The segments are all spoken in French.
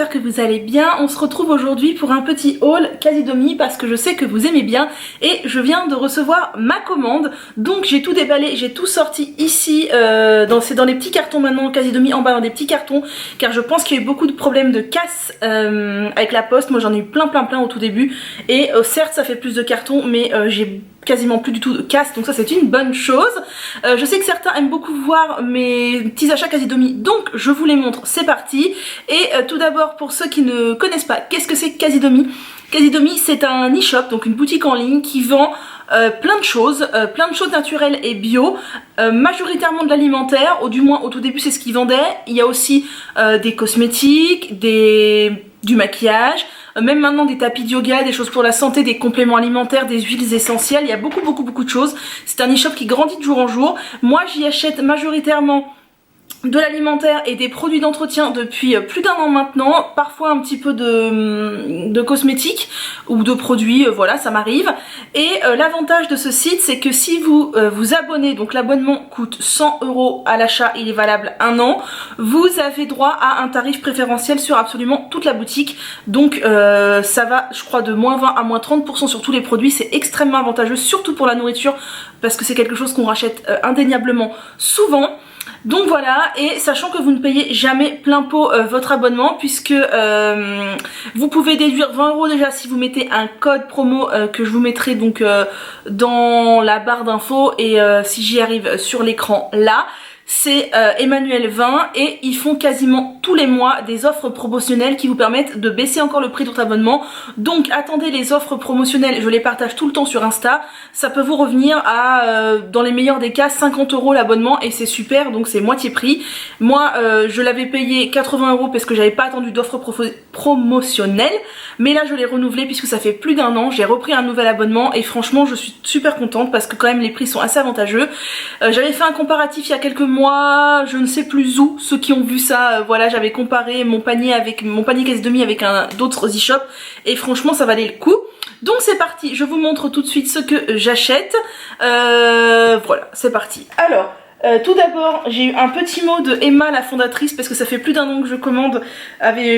j'espère que vous allez bien. On se retrouve aujourd'hui pour un petit haul Casidomi parce que je sais que vous aimez bien et je viens de recevoir ma commande. Donc j'ai tout déballé, j'ai tout sorti ici, c'est dans les petits cartons maintenant, Casidomi en bas dans des petits cartons, car je pense qu'il y a eu beaucoup de problèmes de casse avec la poste. Moi j'en ai eu plein au tout début et certes ça fait plus de cartons mais j'ai quasiment plus du tout de casse, donc ça c'est une bonne chose. Je sais que certains aiment beaucoup voir mes petits achats Casidomi, donc je vous les montre, c'est parti. Et tout d'abord, pour ceux qui ne connaissent pas, qu'est-ce que c'est Casidomi? Casidomi, c'est un e-shop, donc une boutique en ligne qui vend plein de choses naturelles et bio, majoritairement de l'alimentaire, ou du moins au tout début c'est ce qu'ils vendaient. Il y a aussi des cosmétiques, du maquillage, même maintenant des tapis de yoga, des choses pour la santé, des compléments alimentaires, des huiles essentielles. Il y a beaucoup de choses. C'est un e-shop qui grandit de jour en jour. Moi j'y achète majoritairement de l'alimentaire et des produits d'entretien depuis plus d'un an maintenant, parfois un petit peu de cosmétiques ou de produits, voilà, ça m'arrive. Et l'avantage de ce site, c'est que si vous vous abonnez, donc l'abonnement coûte 100 € à l'achat, il est valable 1 an, vous avez droit à un tarif préférentiel sur absolument toute la boutique. Donc ça va, je crois, de moins 20 à moins 30% sur tous les produits. C'est extrêmement avantageux, surtout pour la nourriture, parce que c'est quelque chose qu'on rachète indéniablement souvent. Donc voilà, et sachant que vous ne payez jamais plein pot votre abonnement, puisque vous pouvez déduire 20 € déjà si vous mettez un code promo que je vous mettrai donc dans la barre d'infos, et si j'y arrive sur l'écran là. C'est Emmanuel 20 et ils font quasiment tous les mois des offres promotionnelles qui vous permettent de baisser encore le prix de votre abonnement. Donc attendez les offres promotionnelles, je les partage tout le temps sur Insta. Ça peut vous revenir à, dans les meilleurs des cas, 50 € l'abonnement et c'est super, donc c'est moitié prix. Moi je l'avais payé 80 € parce que j'avais pas attendu d'offres promotionnelles. Mais là je l'ai renouvelé puisque ça fait plus d'1 an. J'ai repris un nouvel abonnement et franchement je suis super contente parce que quand même les prix sont assez avantageux. J'avais fait un comparatif il y a quelques mois, je ne sais plus où, ceux qui ont vu ça, voilà, j'avais comparé mon panier Casidomi avec d'autres e-shops et franchement ça valait le coup. Donc c'est parti, je vous montre tout de suite ce que j'achète. Voilà, c'est parti. Alors tout d'abord, j'ai eu un petit mot de Emma, la fondatrice, parce que ça fait plus d'1 an que je commande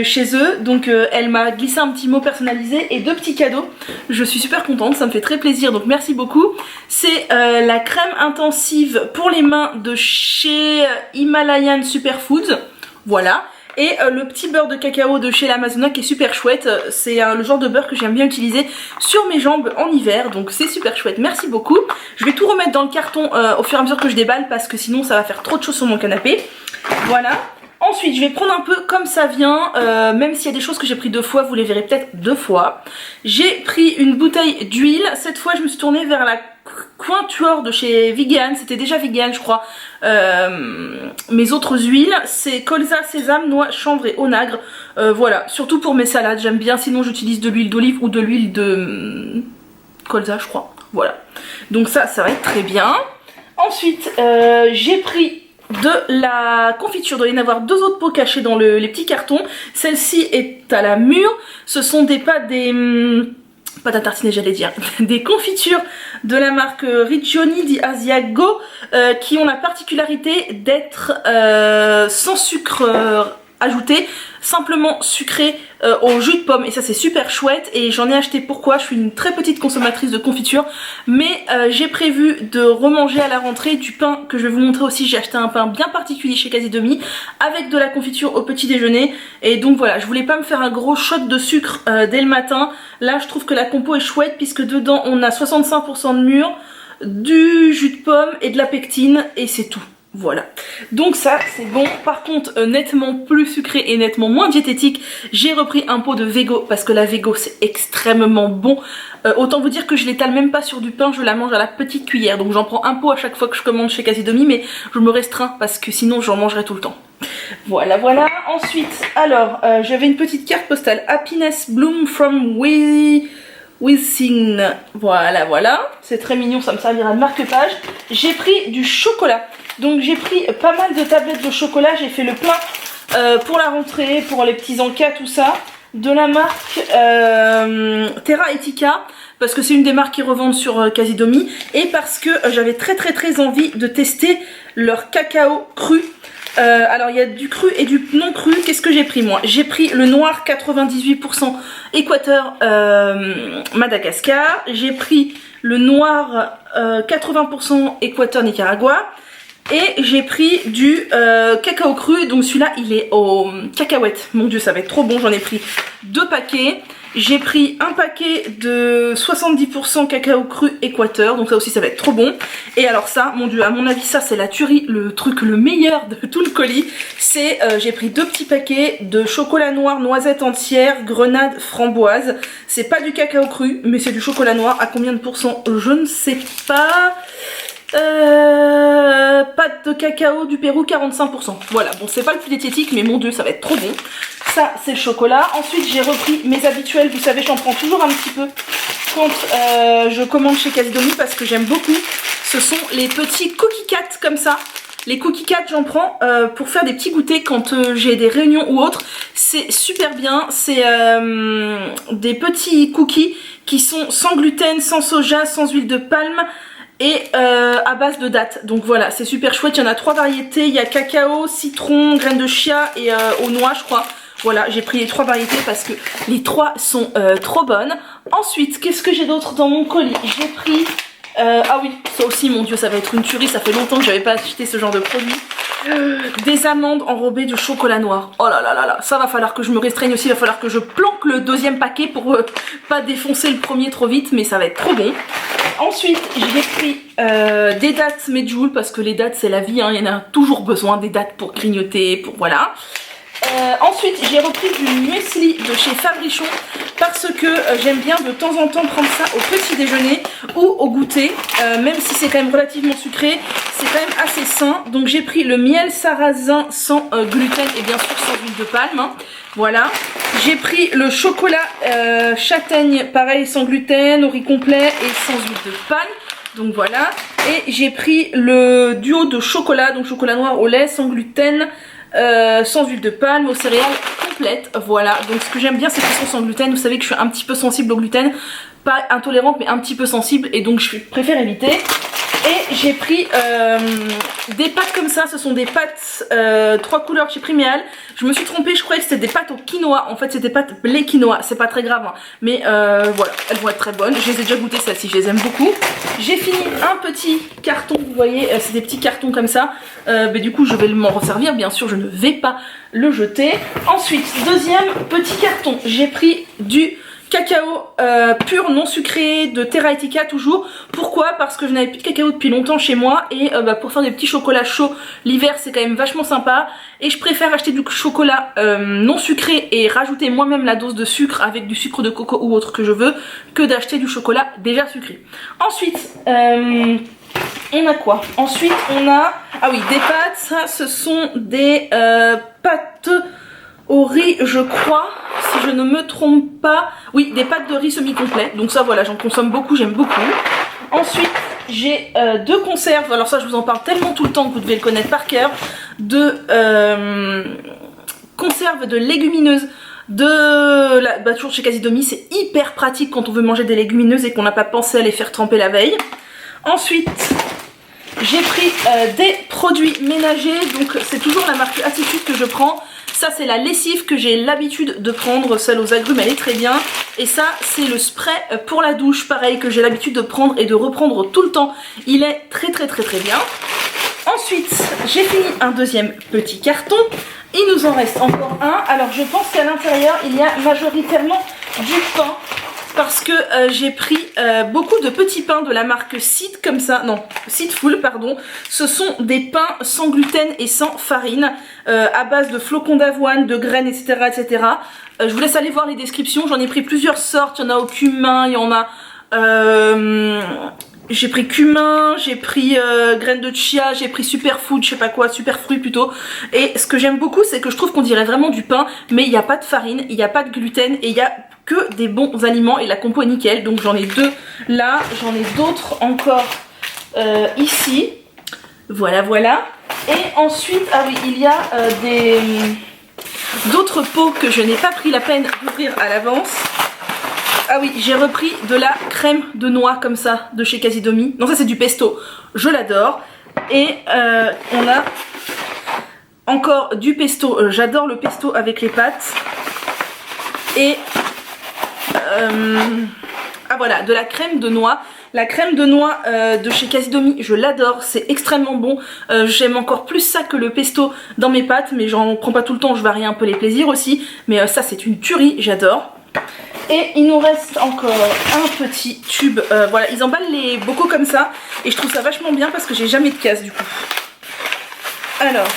chez eux. Donc elle m'a glissé un petit mot personnalisé et 2 petits cadeaux. Je suis super contente, ça me fait très plaisir, donc merci beaucoup. C'est la crème intensive pour les mains de chez Himalayan Superfoods. Voilà. Et le petit beurre de cacao de chez l'Amazona qui est super chouette. C'est le genre de beurre que j'aime bien utiliser sur mes jambes en hiver. Donc c'est super chouette, merci beaucoup. Je vais tout remettre dans le carton au fur et à mesure que je déballe, parce que sinon ça va faire trop de choses sur mon canapé. Voilà. Ensuite je vais prendre un peu comme ça vient, même s'il y a des choses que j'ai pris 2 fois, vous les verrez peut-être 2 fois. J'ai pris une bouteille d'huile. Cette fois je me suis tournée vers la Cointuor de chez Vegan, c'était déjà Vegan je crois. Mes autres huiles, c'est colza, sésame, noix, chanvre et onagre. Voilà, surtout pour mes salades, j'aime bien, sinon j'utilise de l'huile d'olive ou de l'huile de colza je crois. Voilà, donc ça va être très bien. Ensuite j'ai pris de la confiture, il doit y en avoir 2 autres pots cachés dans les petits cartons. Celle-ci est à la mûre, ce sont des pâtes à tartiner j'allais dire, des confitures de la marque Rigioni di Asiago qui ont la particularité d'être sans sucre ajouté, simplement sucré au jus de pomme, et ça c'est super chouette. Et j'en ai acheté, pourquoi, je suis une très petite consommatrice de confiture, mais j'ai prévu de remanger à la rentrée du pain que je vais vous montrer aussi. J'ai acheté un pain bien particulier chez Casidomi avec de la confiture au petit déjeuner, et donc voilà, je voulais pas me faire un gros shot de sucre dès le matin. Là je trouve que la compo est chouette puisque dedans on a 65% de mûre, du jus de pomme et de la pectine, et c'est tout. Voilà, donc ça c'est bon. Par contre nettement plus sucré et nettement moins diététique, j'ai repris un pot de Vego parce que la Vego c'est extrêmement bon. Autant vous dire que je l'étale même pas sur du pain, je la mange à la petite cuillère. Donc j'en prends un pot à chaque fois que je commande chez Casidomi, mais je me restreins parce que sinon j'en mangerai tout le temps. Voilà. Ensuite, alors j'avais une petite carte postale Happiness Bloom from Within. Voilà, c'est très mignon, ça me servira de marque-page. J'ai pris du chocolat. Donc j'ai pris pas mal de tablettes de chocolat, j'ai fait le plein pour la rentrée, pour les petits encas, tout ça. De la marque Terra Etica, parce que c'est une des marques qui revendent sur Casidomi, et parce que j'avais très envie de tester leur cacao cru. Alors il y a du cru et du non cru. Qu'est-ce que j'ai pris moi? J'ai pris le noir 98% Équateur Madagascar. J'ai pris le noir 80% Équateur Nicaragua. Et j'ai pris du cacao cru, donc celui-là il est aux cacahuètes. Mon dieu, ça va être trop bon, j'en ai pris 2 paquets. J'ai pris un paquet de 70% cacao cru Équateur, donc ça aussi ça va être trop bon. Et alors ça, mon dieu, à mon avis ça c'est la tuerie, le truc le meilleur de tout le colis. C'est, j'ai pris 2 petits paquets de chocolat noir, noisette entière, grenade, framboise. C'est pas du cacao cru, mais c'est du chocolat noir. À combien de pourcents? Je ne sais pas. Pâte de cacao du Pérou 45%. Voilà, bon c'est pas le plus diététique mais mon dieu ça va être trop bon. Ça c'est le chocolat. Ensuite j'ai repris mes habituels, vous savez j'en prends toujours un petit peu quand je commande chez Casidomi parce que j'aime beaucoup. Ce sont les petits cookie cats comme ça. Les cookie cats j'en prends pour faire des petits goûters quand j'ai des réunions ou autres. C'est super bien, c'est des petits cookies qui sont sans gluten, sans soja, sans huile de palme et à base de dattes. Donc voilà, c'est super chouette. Il y en a 3 variétés. Il y a cacao, citron, graines de chia et aux noix je crois. Voilà, j'ai pris les 3 variétés parce que les 3 sont trop bonnes. Ensuite, qu'est-ce que j'ai d'autre dans mon colis? J'ai pris... ah oui, ça aussi mon dieu ça va être une tuerie. Ça fait longtemps que j'avais pas acheté ce genre de produit. Des amandes enrobées de chocolat noir. Oh là là là là, ça va falloir que je me restreigne aussi. Il va falloir que je planque le 2e paquet pour pas défoncer le premier trop vite. Mais ça va être trop bon. Ensuite j'ai pris des dattes Medjool parce que les dattes c'est la vie, hein. Il y en a toujours besoin des dattes pour grignoter, pour voilà. Ensuite j'ai repris du muesli de chez Fabrichon parce que j'aime bien de temps en temps prendre ça au petit déjeuner ou au goûter, même si c'est quand même relativement sucré, c'est quand même assez sain. Donc j'ai pris le miel sarrasin sans gluten et bien sûr sans huile de palme, hein. Voilà, j'ai pris le chocolat châtaigne, pareil sans gluten, au riz complet et sans huile de palme. Donc voilà, et j'ai pris le duo de chocolat, donc chocolat noir au lait sans gluten, sans huile de palme, aux céréales complètes. Voilà, donc ce que j'aime bien c'est qu'ils sont sans gluten. Vous savez que je suis un petit peu sensible au gluten, pas intolérante mais un petit peu sensible, et donc je préfère éviter. Et j'ai pris des pâtes comme ça, ce sont des pâtes 3 couleurs chez Priméal. Je me suis trompée, je croyais que c'était des pâtes au quinoa. En fait c'est des pâtes blé quinoa, c'est pas très grave, hein. Mais voilà, elles vont être très bonnes. Je les ai déjà goûtées celles-ci, je les aime beaucoup. J'ai fini un petit carton, vous voyez, c'est des petits cartons comme ça. Mais du coup je vais m'en resservir, bien sûr je ne vais pas le jeter. Ensuite, deuxième petit carton, j'ai pris du cacao pur non sucré de Terra Etica toujours. Pourquoi? Parce que je n'avais plus de cacao depuis longtemps chez moi et pour faire des petits chocolats chauds l'hiver c'est quand même vachement sympa, et je préfère acheter du chocolat non sucré et rajouter moi-même la dose de sucre avec du sucre de coco ou autre que je veux, que d'acheter du chocolat déjà sucré. Ensuite on a quoi? Ensuite on a, ah oui, des pâtes. Ça ce sont des pâtes au riz je crois, si je ne me trompe pas. Oui, des pâtes de riz semi-complet. Donc ça voilà, j'en consomme beaucoup, j'aime beaucoup. Ensuite j'ai 2 conserves. Alors ça je vous en parle tellement tout le temps que vous devez le connaître par cœur. De conserves de légumineuses de toujours chez Casidomi. C'est hyper pratique quand on veut manger des légumineuses et qu'on n'a pas pensé à les faire tremper la veille. Ensuite j'ai pris des produits ménagers. Donc c'est toujours la marque Attitude que je prends. Ça c'est la lessive que j'ai l'habitude de prendre, celle aux agrumes elle est très bien. Et ça c'est le spray pour la douche, pareil, que j'ai l'habitude de prendre et de reprendre tout le temps. Il est très bien. Ensuite j'ai fini un deuxième petit carton. Il nous en reste encore un. Alors je pense qu'à l'intérieur il y a majoritairement du pain, parce que j'ai pris beaucoup de petits pains de la marque Seed comme ça, non, Seedful pardon. Ce sont des pains sans gluten et sans farine, à base de flocons d'avoine, de graines, etc. etc. Je vous laisse aller voir les descriptions, j'en ai pris plusieurs sortes, il y en a au cumin, il y en a... j'ai pris cumin, j'ai pris graines de chia, j'ai pris superfood, je sais pas quoi, superfruit plutôt. Et ce que j'aime beaucoup c'est que je trouve qu'on dirait vraiment du pain, mais il n'y a pas de farine, il n'y a pas de gluten et il y a que des bons aliments et la compo est nickel. Donc j'en ai 2 là, j'en ai d'autres encore ici. Voilà voilà. Et ensuite, ah oui, il y a d'autres pots que je n'ai pas pris la peine d'ouvrir à l'avance. Ah oui, j'ai repris de la crème de noix comme ça de chez Casidomi. Non, ça c'est du pesto, je l'adore. Et on a encore du pesto, j'adore le pesto avec les pâtes. Et ah voilà, de la crème de noix. La crème de noix de chez Casidomi, je l'adore, c'est extrêmement bon. J'aime encore plus ça que le pesto dans mes pâtes, mais j'en prends pas tout le temps, je varie un peu les plaisirs aussi. Mais ça c'est une tuerie, j'adore. Et il nous reste encore un petit tube, voilà, ils emballent les bocaux comme ça. Et je trouve ça vachement bien parce que j'ai jamais de casse du coup. Alors...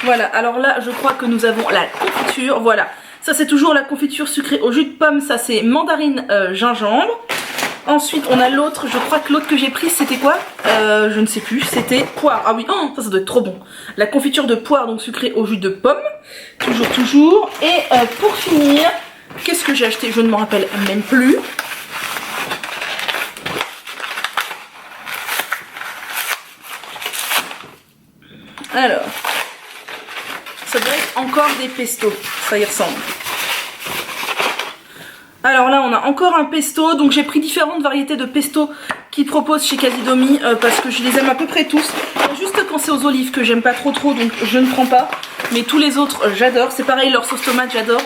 voilà, alors là je crois que nous avons la confiture, voilà. Ça c'est toujours la confiture sucrée au jus de pomme, ça c'est mandarine gingembre. Ensuite on a l'autre, je crois que l'autre que j'ai prise c'était quoi? Je ne sais plus, c'était poire. Ah oui, oh, ça doit être trop bon. La confiture de poire donc sucrée au jus de pomme, toujours. Et pour finir, qu'est-ce que j'ai acheté? Je ne m'en rappelle même plus. Alors... ça doit être encore des pestos, ça y ressemble. Alors là on a encore un pesto, donc j'ai pris différentes variétés de pesto qu'ils proposent chez Casidomi parce que je les aime à peu près tous. Juste quand c'est aux olives que j'aime pas trop donc je ne prends pas. Mais tous les autres j'adore, c'est pareil, leur sauce tomate j'adore.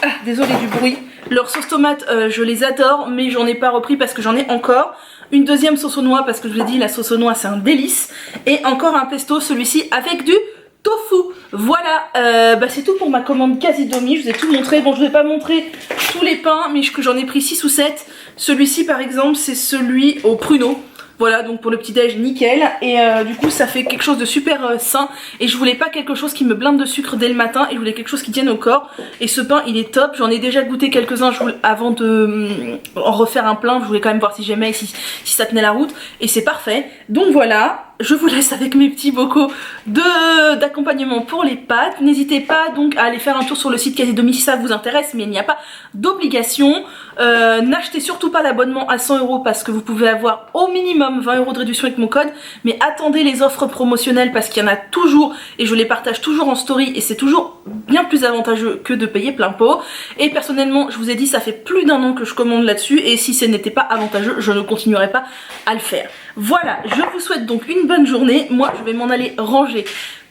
Ah, désolée du bruit. Leur sauce tomate je les adore mais j'en ai pas repris parce que j'en ai encore. Une deuxième sauce aux noix parce que je vous ai dit la sauce aux noix c'est un délice. Et encore un pesto, celui-ci avec du tofu. Voilà, c'est tout pour ma commande Casidomi, je vous ai tout montré. Bon, je ne vais pas montrer tous les pains, mais j'en ai pris 6 ou 7. Celui-ci par exemple, c'est celui au pruneau. Voilà, donc pour le petit déj, nickel. Et du coup, ça fait quelque chose de super sain. Et je voulais pas quelque chose qui me blinde de sucre dès le matin. Et je voulais quelque chose qui tienne au corps. Et ce pain, il est top. J'en ai déjà goûté quelques-uns avant de en refaire un plein. Je voulais quand même voir si j'aimais, si ça tenait la route. Et c'est parfait. Donc voilà, je vous laisse avec mes petits bocaux d'accompagnement pour les pâtes. N'hésitez pas donc à aller faire un tour sur le site Casidomi si ça vous intéresse. Mais il n'y a pas d'obligation. N'achetez surtout pas l'abonnement à 100 € parce que vous pouvez avoir au minimum 20 € de réduction avec mon code, mais attendez les offres promotionnelles parce qu'il y en a toujours et je les partage toujours en story et c'est toujours bien plus avantageux que de payer plein pot. Et personnellement je vous ai dit ça fait plus d'1 an que je commande là-dessus et si ce n'était pas avantageux je ne continuerai pas à le faire. Voilà, je vous souhaite donc une bonne journée. Moi je vais m'en aller ranger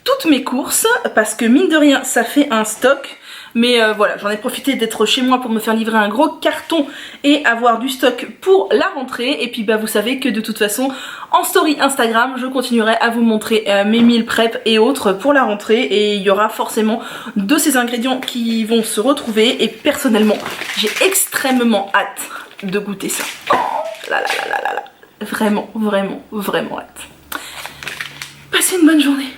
toutes mes courses parce que mine de rien ça fait un stock. Mais voilà, j'en ai profité d'être chez moi pour me faire livrer un gros carton et avoir du stock pour la rentrée. Et puis vous savez que de toute façon, en story Instagram, je continuerai à vous montrer mes meal prep et autres pour la rentrée. Et il y aura forcément de ces ingrédients qui vont se retrouver. Et personnellement, j'ai extrêmement hâte de goûter ça. Oh là là là là là là. Vraiment, vraiment, vraiment hâte. Passez une bonne journée.